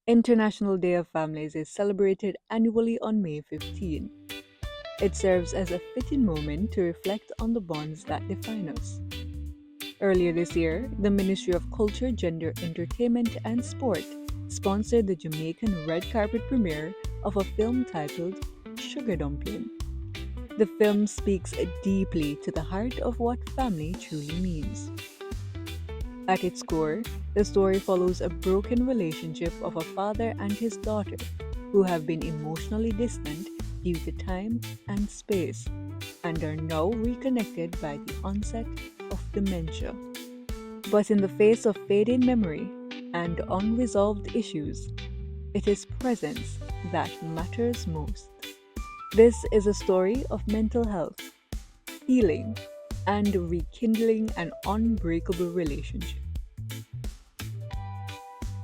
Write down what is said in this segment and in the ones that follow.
International Day of Families is celebrated annually on May 15. It serves as a fitting moment to reflect on the bonds that define us. Earlier this year, the Ministry of Culture, Gender, Entertainment and Sport sponsored the Jamaican red carpet premiere of a film titled Sugar Dumpling. The film speaks deeply to the heart of what family truly means. At its core, the story follows a broken relationship of a father and his daughter who have been emotionally distant due to time and space and are now reconnected by the onset of dementia. But in the face of fading memory and unresolved issues, it is presence that matters most. This is a story of mental health, healing, and rekindling an unbreakable relationship.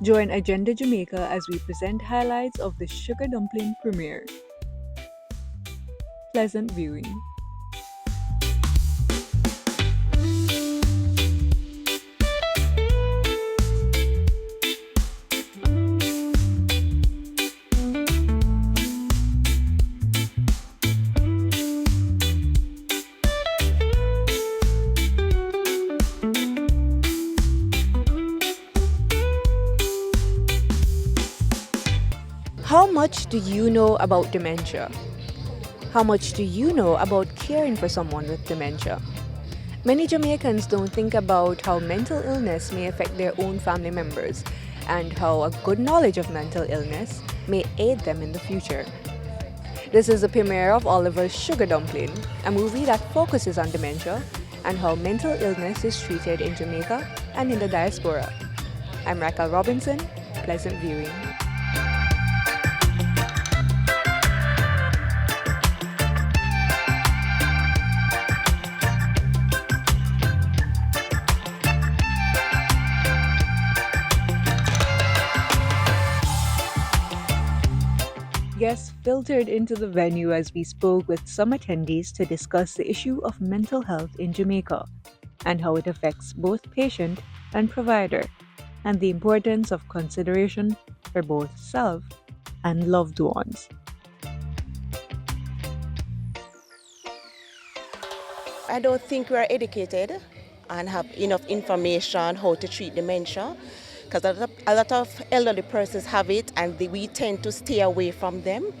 Join Agenda Jamaica as we present highlights of the Sugar Dumpling premiere. Pleasant viewing. How much do you know about dementia? How much do you know about caring for someone with dementia? Many Jamaicans don't think about how mental illness may affect their own family members and how a good knowledge of mental illness may aid them in the future. This is the premiere of Oliver's Sugar Dumpling, a movie that focuses on dementia and how mental illness is treated in Jamaica and in the diaspora. I'm Raquel Robinson. Pleasant viewing. Guests filtered into the venue as we spoke with some attendees to discuss the issue of mental health in Jamaica and how it affects both patient and provider, and the importance of consideration for both self and loved ones. I don't think we are educated and have enough information how to treat dementia, because a lot of elderly persons have it and we tend to stay away from them.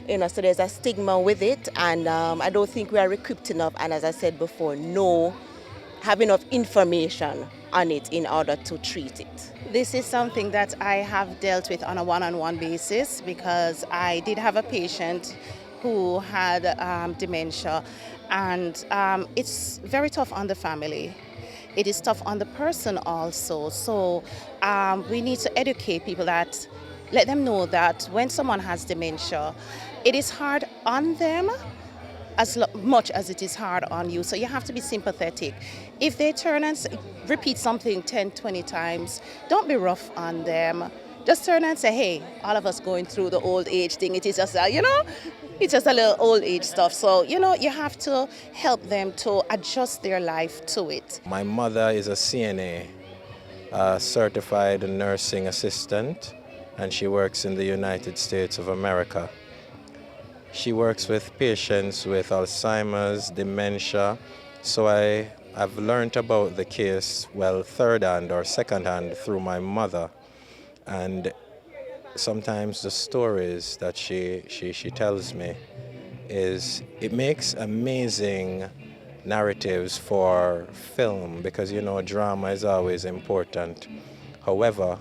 So there's a stigma with it, and I don't think we are equipped enough, and as I said before, have enough information on it in order to treat it. This is something that I have dealt with on a one-on-one basis because I did have a patient who had dementia, and it's very tough on the family. It is tough on the person also. So we need to educate people let them know that when someone has dementia, it is hard on them as much as it is hard on you. So you have to be sympathetic. If they turn and repeat something 10, 20 times, don't be rough on them. Just turn and say, hey, all of us going through the old age thing. It is just, it's just a little old age stuff. So, you have to help them to adjust their life to it. My mother is a CNA, a certified nursing assistant, and she works in the United States of America. She works with patients with Alzheimer's, dementia, so I've learned about the case, third-hand or second-hand through my mother. And sometimes the stories that she tells me it makes amazing narratives for film because, drama is always important. However,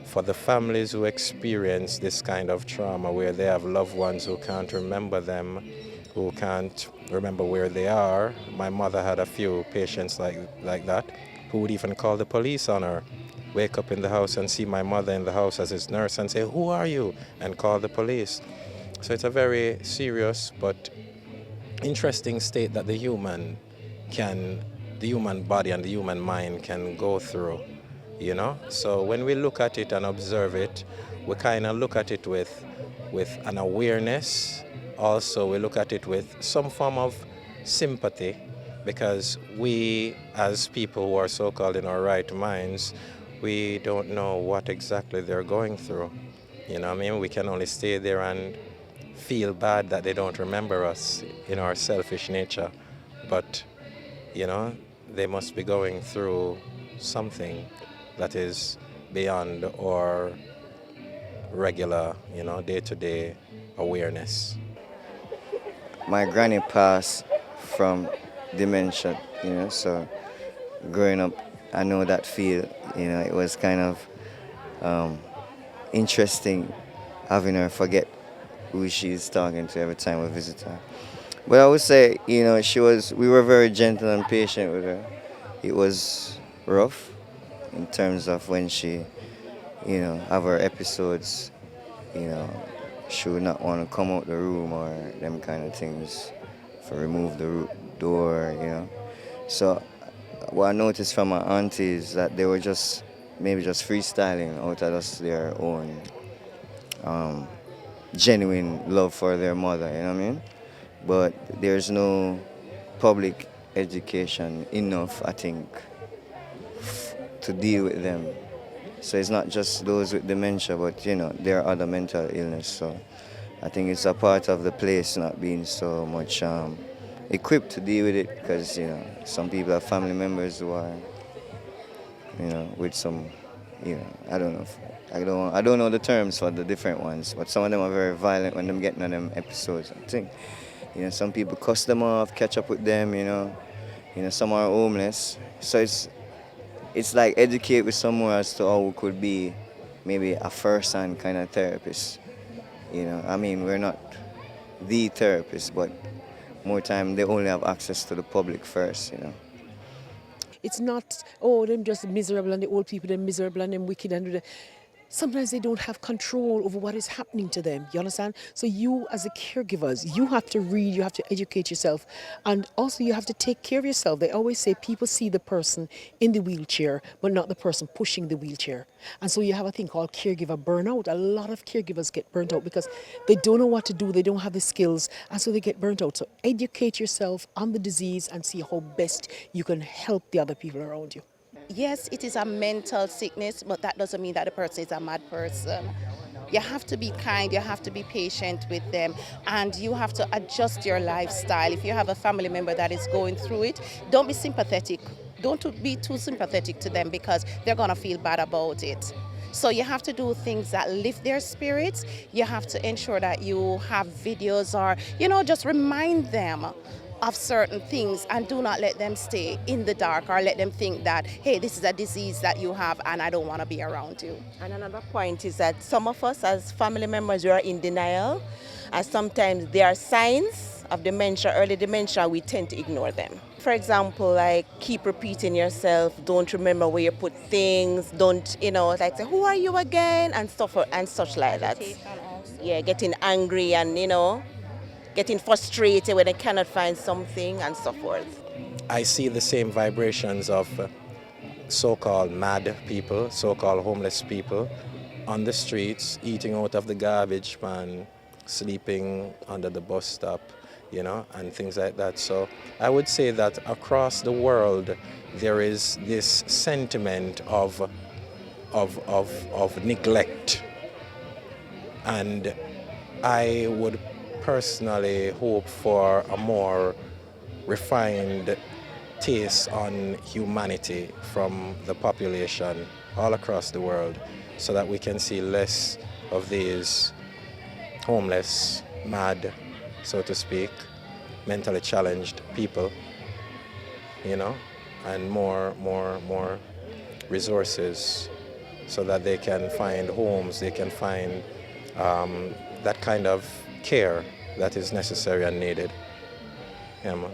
for the families who experience this kind of trauma where they have loved ones who can't remember them, who can't remember where they are, my mother had a few patients like that who would even call the police on her. Wake up in the house and see my mother in the house as his nurse and say, "Who are you?" and call the police. So it's a very serious but interesting state that the human body and the human mind can go through, So when we look at it and observe it, we kind of look at it with an awareness. Also, we look at it with some form of sympathy because we, as people who are so-called in our right minds, we don't know what exactly they're going through. You know what I mean? We can only stay there and feel bad that they don't remember us in our selfish nature. But, you know, they must be going through something that is beyond our regular, you know, day-to-day awareness. My granny passed from dementia, so growing up, I know that feel, it was kind of interesting having her forget who she's talking to every time we visit her. But I would say, we were very gentle and patient with her. It was rough in terms of when she, have her episodes, you know, she would not want to come out the room or them kind of things for remove the door. So what I noticed from my aunties that they were just maybe just freestyling out of just their own genuine love for their mother, you know what I mean? But there's no public education enough, I think, to deal with them. So it's not just those with dementia, but there are other mental illness. So I think it's a part of the place not being so much equipped to deal with it, because some people have family members who are with some I don't know I don't know the terms for the different ones, but some of them are very violent when them getting on them episodes. I think some people cuss them off, catch up with them. Some are homeless. So it's like educate with someone as to how we could be maybe a first-hand kind of therapist. I mean, we're not the therapist, but more time they only have access to the public first. It's not, oh, them just miserable and the old people, they're miserable and them wicked and sometimes they don't have control over what is happening to them. You understand? So you as a caregivers, you have to read, you have to educate yourself, and also you have to take care of yourself. They always say people see the person in the wheelchair, but not the person pushing the wheelchair. And so you have a thing called caregiver burnout. A lot of caregivers get burnt out because they don't know what to do, they don't have the skills, and so they get burnt out. So educate yourself on the disease and see how best you can help the other people around you. Yes, it is a mental sickness, but that doesn't mean that the person is a mad person. You have to be kind, you have to be patient with them, and you have to adjust your lifestyle. If you have a family member that is going through it, don't be sympathetic. Don't be too sympathetic to them, because they're going to feel bad about it. So you have to do things that lift their spirits. You have to ensure that you have videos or, just remind them of certain things, and do not let them stay in the dark or let them think that, hey, this is a disease that you have and I don't want to be around you. And another point is that some of us as family members, we are in denial, and sometimes there are signs of dementia, early dementia, we tend to ignore them. For example, like keep repeating yourself, don't remember where you put things, don't, like say, who are you again, and stuff and such like that. Yeah, getting angry and, getting frustrated when they cannot find something and so forth. I see the same vibrations of so-called mad people, so-called homeless people on the streets, eating out of the garbage man, sleeping under the bus stop, and things like that. So I would say that across the world there is this sentiment of neglect, and I would personally hope for a more refined taste on humanity from the population all across the world, so that we can see less of these homeless, mad, so to speak, mentally challenged people, and more resources, so that they can find homes, they can find that kind of care that is necessary and needed. Yeah, man.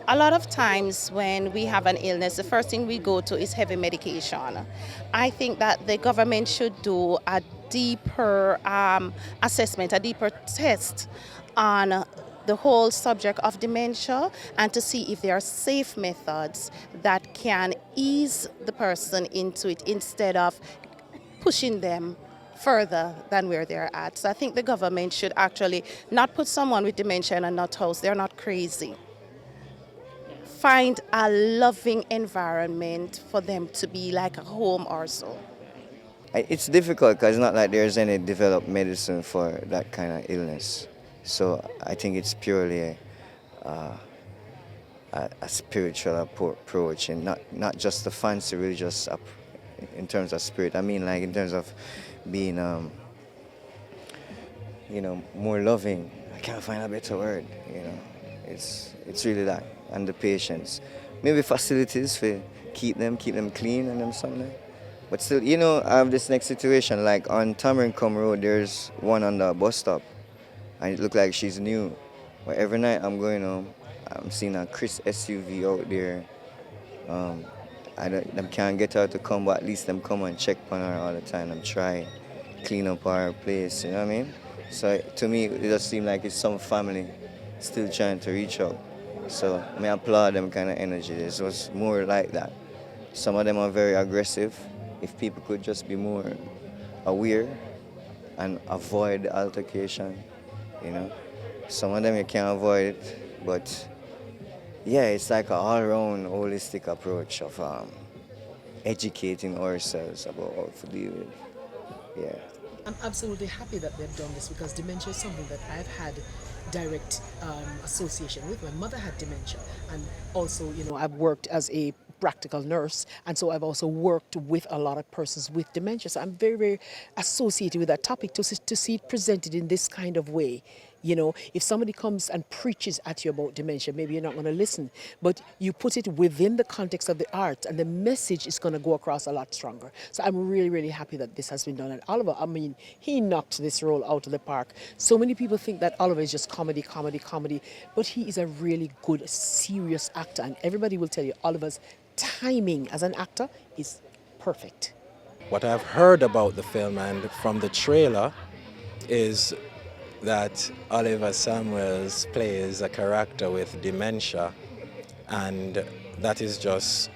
A lot of times when we have an illness, the first thing we go to is heavy medication. I think that the government should do a deeper assessment, a deeper test on the whole subject of dementia, and to see if there are safe methods that can ease the person into it instead of pushing them further than where they're at. So I think the government should actually not put someone with dementia in a nut house. They're not crazy. Find a loving environment for them to be like a home or so. It's difficult because it's not like there's any developed medicine for that kind of illness. So I think it's purely a spiritual approach, and not just a fancy religious in terms of spirit. I mean, like in terms of being, more loving. I can't find a better word. It's really that, and the patience. Maybe facilities for keep them clean and them something. But still, I have this next situation. Like on Tamarincom Road, there's one on the bus stop, and it looked like she's new. But every night I'm going home, I'm seeing a Chris SUV out there. Them can't get her to come, but at least them come and check on her all the time. Them try clean up our place, you know what I mean? So to me, it just seems like it's some family still trying to reach out. So I applaud them kind of energy. It was more like that. Some of them are very aggressive. If people could just be more aware and avoid the altercation, Some of them you can't avoid it, but yeah, it's like an all-around holistic approach of educating ourselves about how to deal with. Yeah. I'm absolutely happy that they've done this because dementia is something that I've had direct association with. My mother had dementia, and also, I've worked as a practical nurse, and so I've also worked with a lot of persons with dementia. So I'm very, very associated with that topic to see it presented in this kind of way. If somebody comes and preaches at you about dementia, maybe you're not going to listen, but you put it within the context of the art, and the message is going to go across a lot stronger. So I'm really, really happy that this has been done. And Oliver, he knocked this role out of the park. So many people think that Oliver is just comedy, but he is a really good, serious actor, and everybody will tell you Oliver's timing as an actor is perfect. What I've heard about the film and from the trailer is that Oliver Samuels plays a character with dementia, and that is just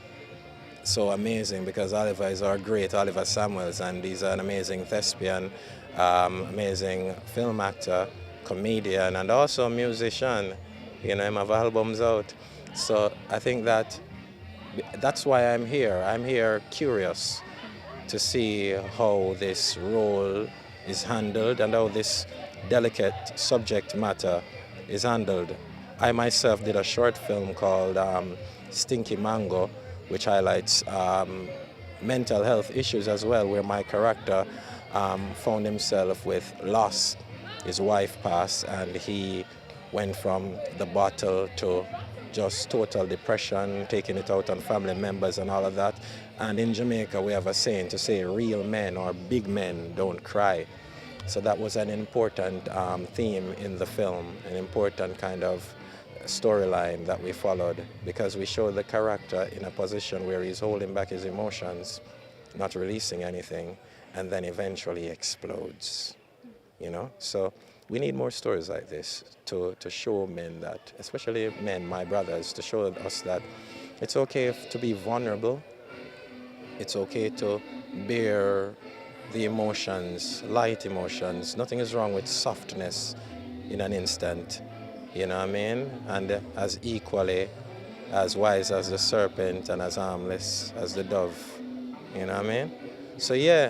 so amazing because Oliver is our great Oliver Samuels, and he's an amazing thespian, amazing film actor, comedian, and also a musician. Him have albums out. So I think that's why I'm here. I'm here curious to see how this role is handled and how this delicate subject matter is handled. I myself did a short film called Stinky Mango, which highlights mental health issues as well, where my character found himself with loss. His wife passed and he went from the bottle to just total depression, taking it out on family members and all of that. And in Jamaica we have a saying to say real men or big men don't cry. So that was an important theme in the film, an important kind of storyline that we followed, because we showed the character in a position where he's holding back his emotions, not releasing anything, and then eventually explodes. So we need more stories like this to show men that, especially men, my brothers, to show us that it's okay to be vulnerable. It's okay to bear the emotions, light emotions. Nothing is wrong with softness in an instant, you know what I mean? And as equally as wise as the serpent and as harmless as the dove, you know what I mean? So yeah.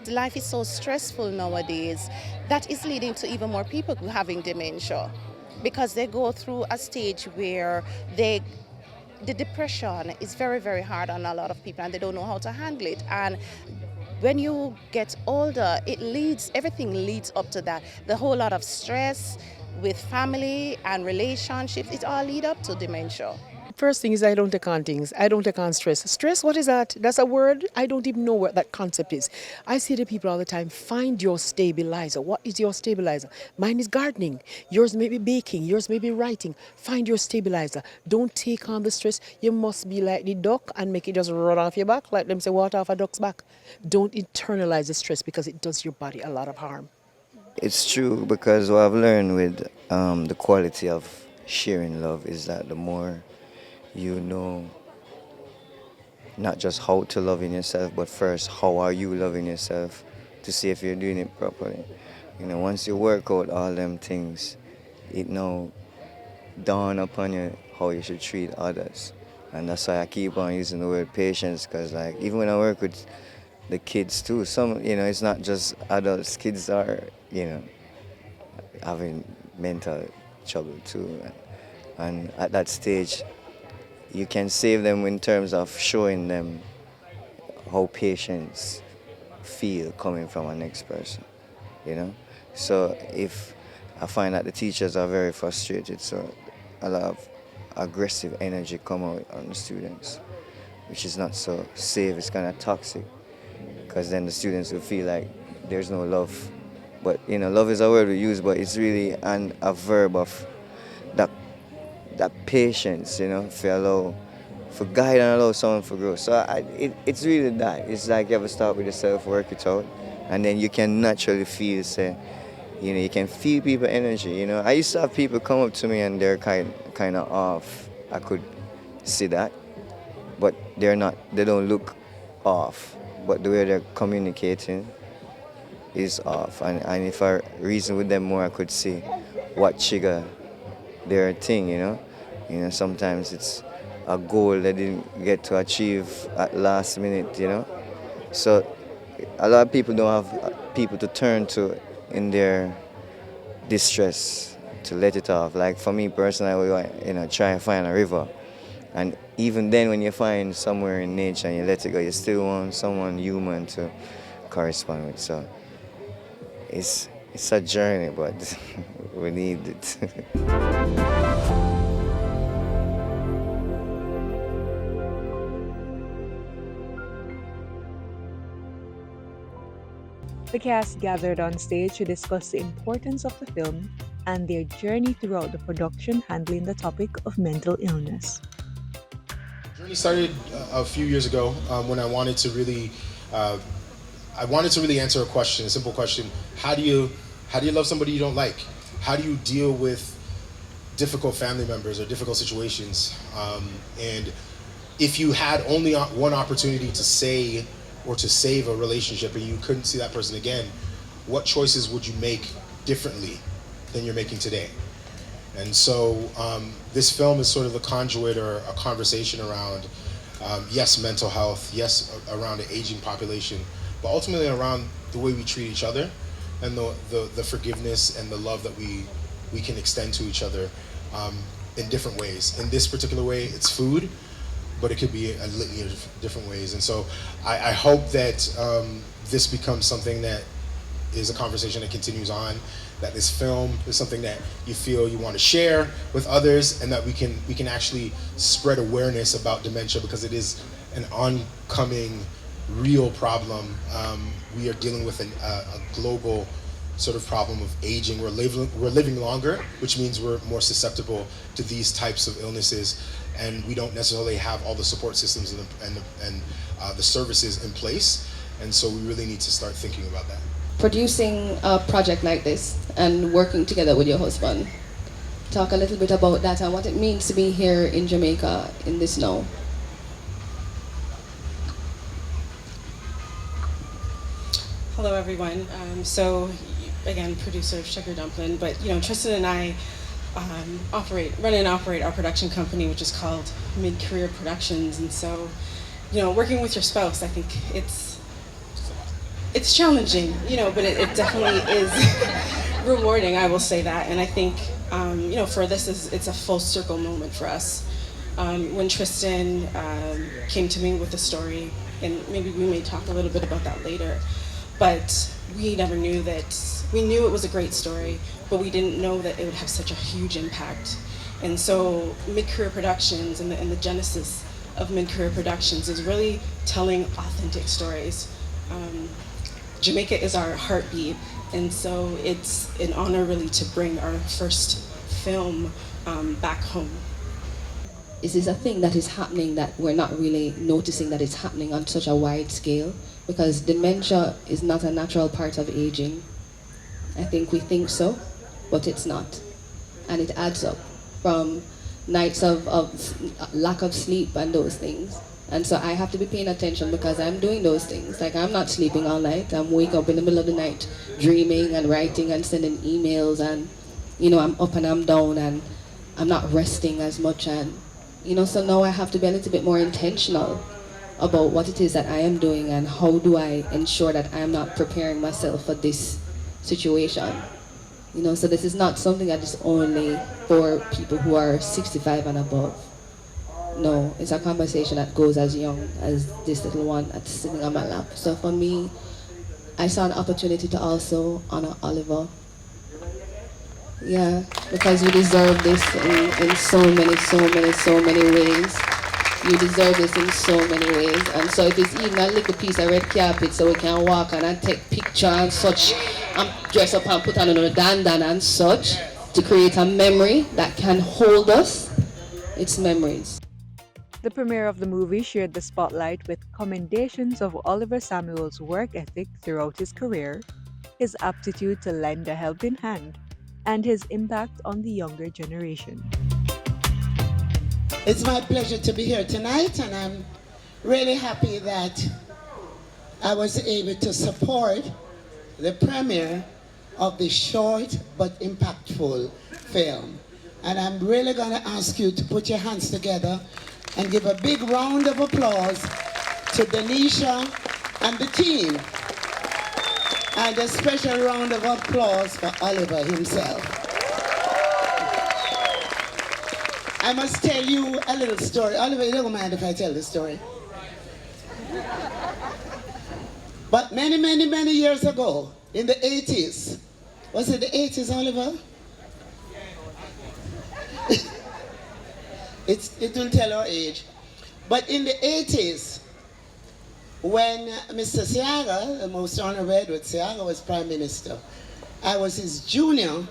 Life is so stressful nowadays that is leading to even more people having dementia because they go through a stage where the depression is very, very hard on a lot of people and they don't know how to handle it. And when you get older, everything leads up to that. The whole lot of stress with family and relationships, it all lead up to dementia. First thing is I don't take on things. I don't take on stress. Stress, what is that? That's a word. I don't even know what that concept is. I say to people all the time, find your stabilizer. What is your stabilizer? Mine is gardening. Yours may be baking. Yours may be writing. Find your stabilizer. Don't take on the stress. You must be like the duck and make it just run off your back, like them say water off a duck's back. Don't internalize the stress because it does your body a lot of harm. It's true, because what I've learned with the quality of sharing love is that the more you know not just how to love in yourself, but first how are you loving yourself to see if you're doing it properly. Once you work out all them things, it now dawn upon you how you should treat others. And that's why I keep on using the word patience, because even when I work with the kids too. Some, it's not just adults. Kids are, having mental trouble too. And at that stage, you can save them in terms of showing them how patients feel coming from a next person, So if I find that the teachers are very frustrated, so a lot of aggressive energy come out on the students, which is not so safe. It's kind of toxic, because then the students will feel like there's no love. But love is a word we use, but it's really a verb of that patience, for guide and allow someone to grow. So it's really that. It's like you have to start with yourself, work it out, and then you can naturally feel, you can feel people energy. I used to have people come up to me and they're kind of off. I could see that, but they're not. They don't look off, but the way they're communicating is off. And if I reason with them more, I could see what trigger their thing. Sometimes it's a goal they didn't get to achieve at last minute. So a lot of people don't have people to turn to in their distress to let it off. Like for me personally, I would, try and find a river. And even then, when you find somewhere in nature and you let it go, you still want someone human to correspond with. So it's a journey, but we need it. The cast gathered on stage to discuss the importance of the film and their journey throughout the production handling the topic of mental illness. The journey started a few years ago when I wanted to really answer a question, a simple question: how do you love somebody you don't like? How do you deal with difficult family members or difficult situations? And if you had only one opportunity to say or to save a relationship and you couldn't see that person again, what choices would you make differently than you're making today? And so this film is sort of a conduit or a conversation around, yes, mental health, yes, around an aging population, but ultimately around the way we treat each other and the forgiveness and the love that we can extend to each other in different ways. In this particular way, it's food, but it could be a litany of different ways. And so I hope that this becomes something that is a conversation that continues on, that this film is something that you feel you want to share with others, and that we can actually spread awareness about dementia, because it is an oncoming real problem. We are dealing with a global sort of problem of aging. We're living longer, which means we're more susceptible to these types of illnesses, and we don't necessarily have all the support systems and the services in place. And so we really need to start thinking about that. Producing a project like this and working together with your husband, talk a little bit about that and what it means to be here in Jamaica in this now. Hello everyone. So again, producer of Sugar Dumpling, but Tristan and I run and operate our production company, which is called Mid-Career Productions. And so, working with your spouse, I think it's challenging, but it definitely is rewarding, I will say that. And I think, for this, it's a full circle moment for us. When Tristan came to me with the story, and maybe we may talk a little bit about that later, but we never knew that. We knew it was a great story, but we didn't know that it would have such a huge impact. And so Mid-Career Productions and the genesis of Mid-Career Productions is really telling authentic stories. Jamaica is our heartbeat, and so it's an honor really to bring our first film back home. Is this a thing that is happening that we're not really noticing that it's happening on such a wide scale? Because dementia is not a natural part of aging. I think we think so, but it's not. And it adds up from nights of lack of sleep and those things. And so I have to be paying attention because I'm doing those things. Like, I'm not sleeping all night. I'm waking up in the middle of the night dreaming and writing and sending emails, and I'm up and I'm down and I'm not resting as much, and so now I have to be a little bit more intentional about what it is that I am doing and how do I ensure that I am not preparing myself for this situation. You know, so this is not something that is only for people who are 65 and above. No, it's a conversation that goes as young as this little one that's sitting on my lap. So for me, I saw an opportunity to also honor Oliver. Yeah, because you deserve this in so many ways. You deserve this in so many ways. And so if it's even a little piece of red carpet so we can walk and take picture and such, and dress up and put on a dandan and such, to create a memory that can hold us, it's memories. The premiere of the movie shared the spotlight with commendations of Oliver Samuel's work ethic throughout his career, his aptitude to lend a helping hand, and his impact on the younger generation. It's my pleasure to be here tonight, and I'm really happy that I was able to support the premiere of this short but impactful film. And I'm really going to ask you to put your hands together and give a big round of applause to Denisha and the team. And a special round of applause for Oliver himself. I must tell you a little story. Oliver, you don't mind if I tell the story? But many years ago, in the 80s, was it the 80s, Oliver? It will tell our age. But in the 80s, when Mr. Seaga, the most honorable Edward Seaga, was Prime Minister, I was his junior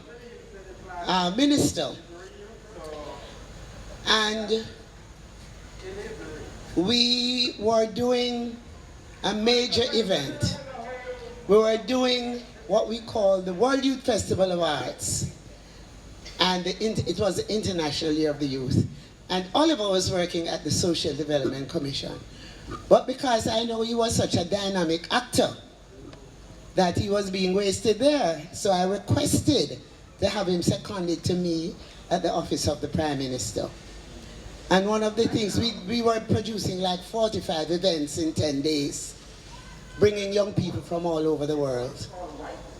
minister. And we were doing a major event. We were doing what we call the World Youth Festival of Arts. And it was the International Year of the Youth. And Oliver was working at the Social Development Commission. But because I know he was such a dynamic actor, that he was being wasted there, so I requested to have him seconded to me at the office of the Prime Minister. And one of the things, we were producing like 45 events in 10 days, bringing young people from all over the world.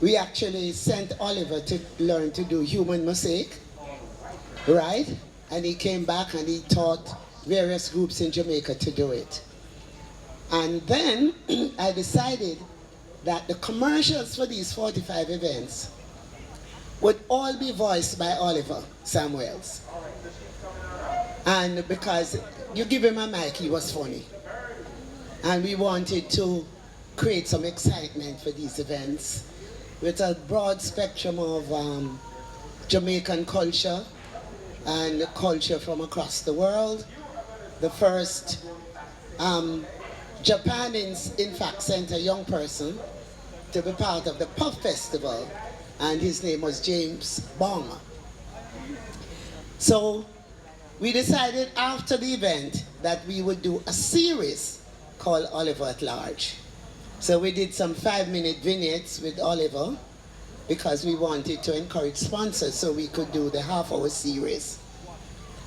We actually sent Oliver to learn to do human mosaic, right? And he came back and he taught various groups in Jamaica to do it. And then I decided that the commercials for these 45 events would all be voiced by Oliver Samuels. And because you give him a mic, he was funny. And we wanted to create some excitement for these events with a broad spectrum of Jamaican culture and culture from across the world. The first, Japan in fact sent a young person to be part of the Puff Festival, and his name was James Bong. So we decided after the event that we would do a series called Oliver at Large. So we did some 5-minute vignettes with Oliver because we wanted to encourage sponsors so we could do the half-hour series.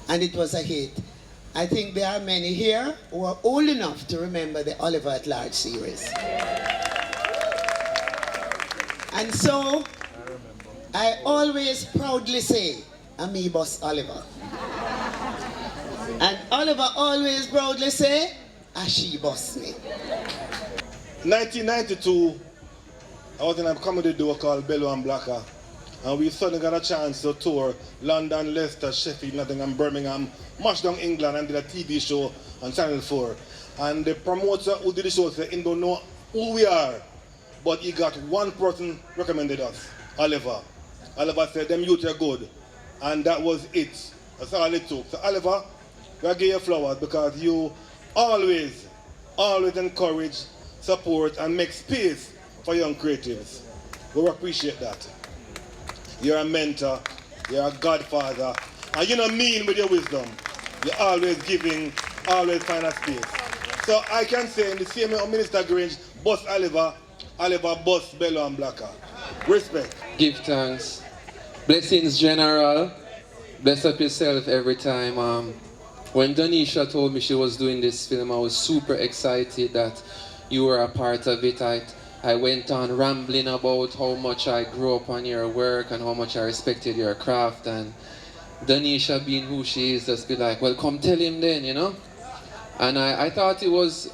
And it was a hit. I think there are many here who are old enough to remember the Oliver at Large series. And so I always proudly say, "Ami boss Oliver." And Oliver always proudly say, "She boss me." 1992, I was in a comedy duo called Bello and Blacker, and we suddenly got a chance to tour London, Leicester, Sheffield, Nottingham, Birmingham, mashed down England, and did a TV show on Channel 4. And the promoter who did the show said he don't know who we are, but he got one person recommended us, Oliver. Oliver said, "Them youth are good," and that was it. That's all it took. So Oliver, we give you flowers because you always encourage, support, and make space for young creatives. We appreciate that. You're a mentor, you're a godfather, and you're not mean with your wisdom. You're always giving, always find a space. So I can say in the same way Minister Grange, boss Oliver, Oliver boss Bello and Blacker. Respect. Give thanks. Blessings general. Bless up yourself every time when Danisha told me she was doing this film, I was super excited that you were a part of it. I went on rambling about how much I grew up on your work and how much I respected your craft, and Danisha, being who she is, just be like, well, come tell him then, you know. And I thought it was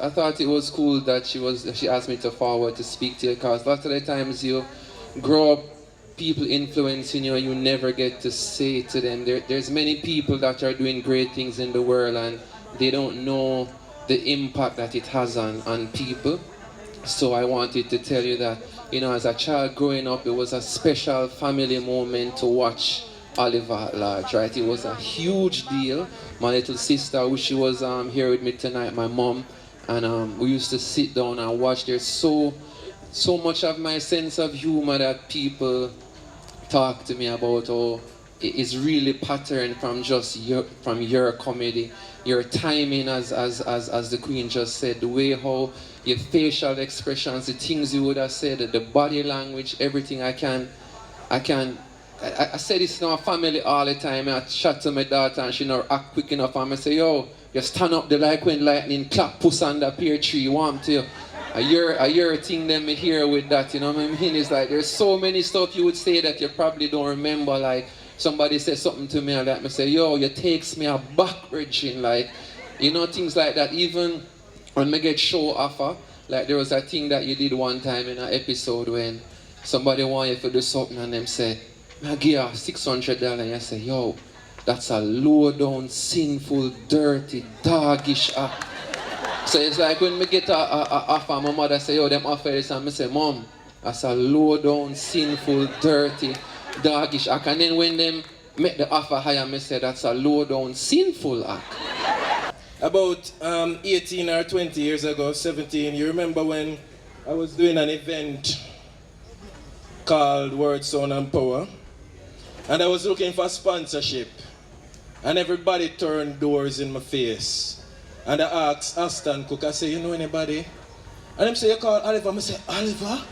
cool that she asked me to forward to speak to you, because lots of the times you grow up, people influencing you, you never get to say to them. There's many people that are doing great things in the world and they don't know the impact that it has on people. So I wanted to tell you that, you know, as a child growing up, it was a special family moment to watch Oliver at large, right? It was a huge deal. My little sister, I wish she was here with me tonight, my mom, and we used to sit down and watch. There's so much of my sense of humor that people talk to me about. Oh, it's really patterned from just your comedy, your timing, as the Queen just said, the way how your facial expressions, the things you would have said, the body language, everything. I say this in our family all the time. I chat to my daughter and she not act quick enough, and I say, yo, you stand up there like when lightning clap, puss on the pear tree, warm to you. I hear a thing them here with that, you know what I mean? It's like there's so many stuff you would say that you probably don't remember. Like somebody said something to me and like me say, yo, you takes me aback, Regine, like, you know, things like that. Even when me get show offer, like there was a thing that you did one time in an episode when somebody want you to do something and them say, I give you $600 and you say, yo, that's a low down, sinful, dirty, doggish act. So it's like when me get a offer, my mother say, yo, them offer this, and I say, Mom, that's a low down, sinful, dirty, doggish act. And then when them make the offer higher, me say, that's a low down, sinful act. About 18 or 20 years ago, 17, you remember when I was doing an event called Word, Sound and Power, and I was looking for sponsorship, and everybody turned doors in my face. And I asked Aston Cook, I say, you know anybody? And him say, you call Oliver? I say, Oliver?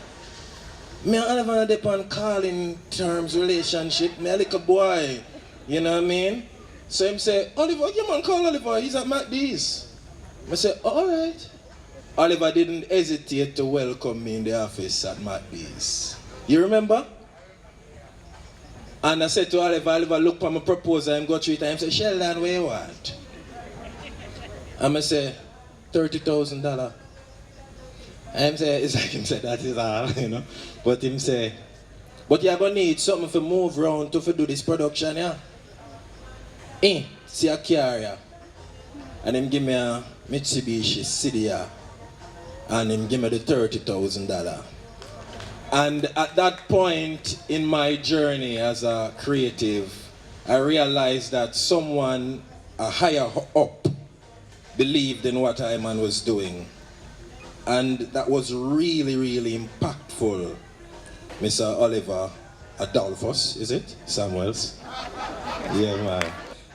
Me and Oliver are depend calling terms, relationship. Me a little boy, you know what I mean? So him say, Oliver, you man call Oliver, he's at MacD's. I say, all right. Oliver didn't hesitate to welcome me in the office at MacD's. You remember? And I said to Oliver, look for my proposal and go through it. And he say, Sheldon, where you want? And I say, $30,000. And him say, it's like him say, that is all, you know. But him say, but you're going to need something to move around to do this production, yeah? See a carrier. And him give me a Mitsubishi Cydia. And him give me the $30,000. And at that point in my journey as a creative, I realized that someone higher up believed in what I man was doing. And that was really, really impactful. Mr. Oliver Adolphus, is it? Samuels? Yeah, man.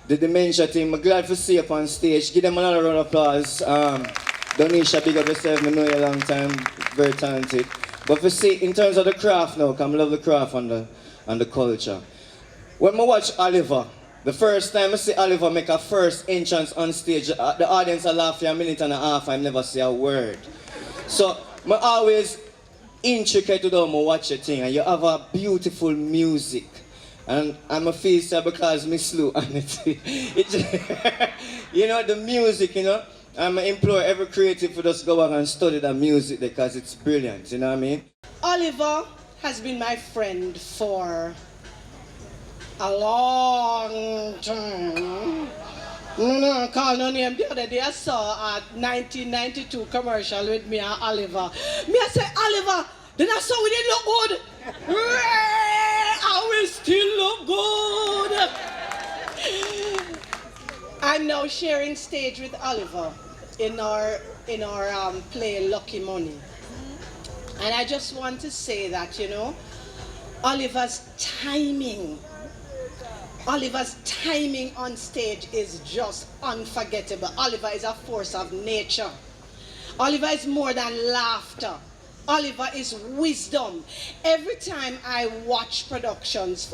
The Dementia team, I'm glad to see you up on stage. Give them another round of applause. Donisha, big up yourself, I know you a long time, very talented. But for see, in terms of the craft now, I love the craft and the culture. When I watch Oliver, the first time I see Oliver make a first entrance on stage, the audience will laugh for a minute and a half and never say a word. So I always intricate to them watch your thing, and you have a beautiful music. And I'm a feel sad because me slew on it. You know, the music, you know. I'm going to implore every creative to just go back and study the music because it's brilliant, you know what I mean? Oliver has been my friend for a long time. No, call no name. The other day I saw a 1992 commercial with me and Oliver. Me I say, Oliver, then I saw we didn't look good. I will still look good. I'm now sharing stage with Oliver in our play Lucky Money. And I just want to say that, you know, Oliver's timing on stage is just unforgettable. Oliver is a force of nature. Oliver is more than laughter. Oliver is wisdom. Every time I watch productions,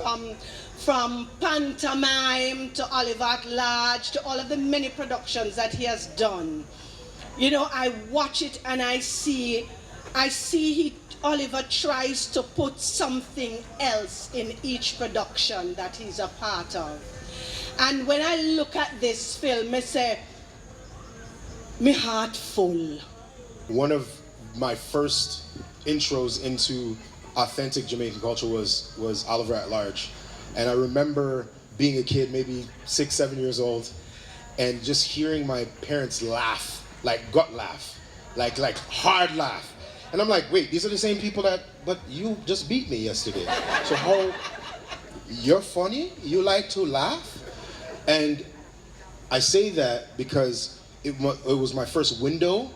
from pantomime to Oliver at Large to all of the many productions that he has done, you know, I watch it and I see Oliver tries to put something else in each production that he's a part of. And when I look at this film, I say, my heart full. One of my first intros into authentic Jamaican culture was Oliver at Large. And I remember being a kid, maybe 6, 7 years old, and just hearing my parents laugh, like gut laugh, like hard laugh. And I'm like, wait, these are the same people but you just beat me yesterday. So how, you're funny? You like to laugh? And I say that because it was my first window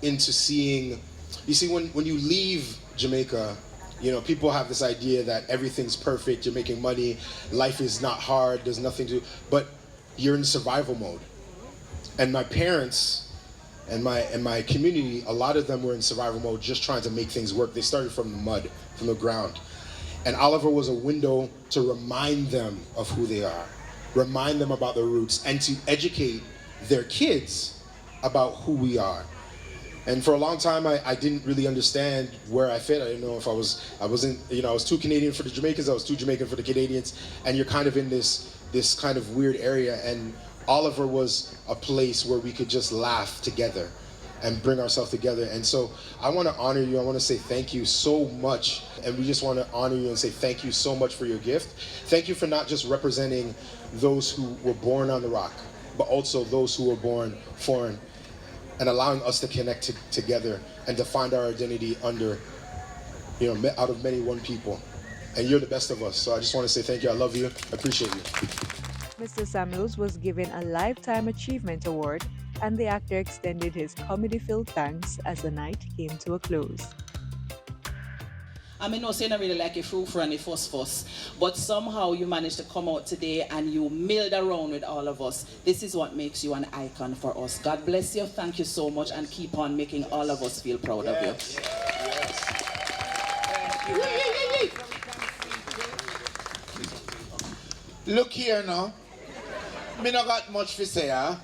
into seeing, you see, when you leave Jamaica, you know, people have this idea that everything's perfect, you're making money, life is not hard, there's nothing to do, but you're in survival mode. And my parents and my community, a lot of them were in survival mode, just trying to make things work. They started from the mud, from the ground. And Oliver was a window to remind them of who they are, remind them about their roots, and to educate their kids about who we are. And for a long time, I didn't really understand where I fit. I didn't know if I wasn't, you know, I was too Canadian for the Jamaicans, I was too Jamaican for the Canadians, and you're kind of in this kind of weird area. And Oliver was a place where we could just laugh together and bring ourselves together. And so I want to honor you. I want to say thank you so much. And we just want to honor you and say thank you so much for your gift. Thank you for not just representing those who were born on the rock, but also those who were born foreign, and allowing us to connect together and to find our identity under, you know, out of many one people. And you're the best of us. So I just want to say thank you. I love you. I appreciate you. Mr. Samuels was given a Lifetime Achievement Award, and the actor extended his comedy-filled thanks as the night came to a close. I know say not really like a fruit and a fuss, but somehow you managed to come out today and you milled around with all of us. This is what makes you an icon for us. God bless you. Thank you so much, and keep on making all of us feel proud of you. Yes. Thank you. Look here now. Me not got much to say, huh?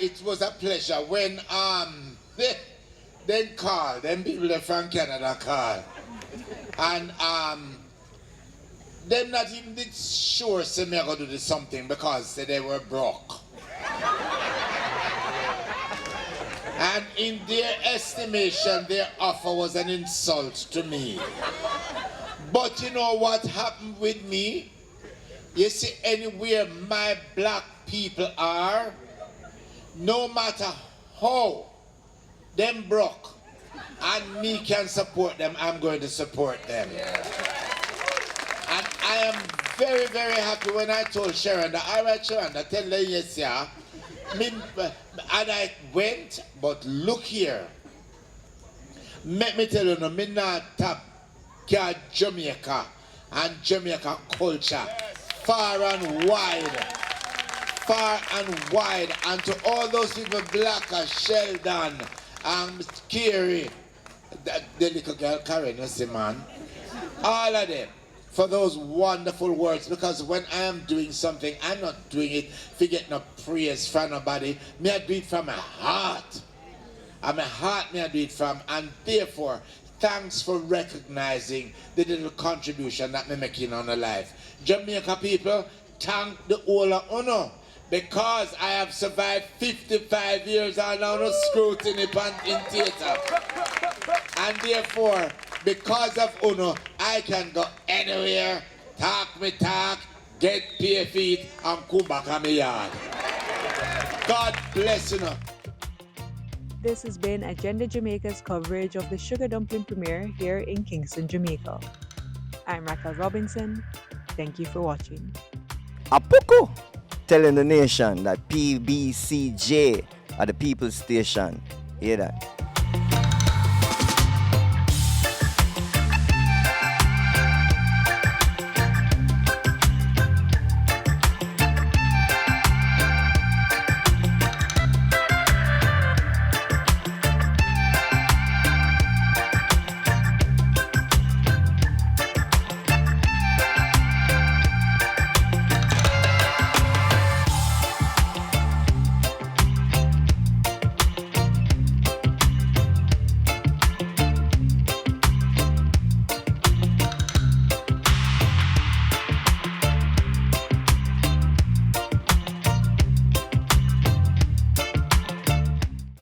It was a pleasure when then call, them people from Canada call. And them not even did sure say me gonna do something because they were broke. And in their estimation, their offer was an insult to me. But you know what happened with me? You see, anywhere my black people are, no matter how them broke, and me can support them, I'm going to support them. And I am very, very happy when I told Sharon that, all right, Sharon, I tell her yes, yeah. And I went, but look here. Let me tell you, no, me not tap Jamaica and Jamaica culture far and wide. Far and wide. And to all those people, Blacker, Sheldon, Kiri, the little girl Karen, you see, man. All of them, for those wonderful words, because when I am doing something, I'm not doing it to get no praise from nobody. Me I do it from my heart. And my heart me I do it from, and therefore, thanks for recognizing the little contribution that me making on the life. Jamaica people, thank the whole of honor. Because I have survived 55 years and now no scrutiny in theater. And therefore, because of Uno, I can go anywhere, talk me talk, get pay feet, and come back on my yard. God bless you. This has been Agenda Jamaica's coverage of the Sugar Dumpling premiere here in Kingston, Jamaica. I'm Raquel Robinson. Thank you for watching. Apuku! Telling the nation that PBCJ are the people's station. Hear that?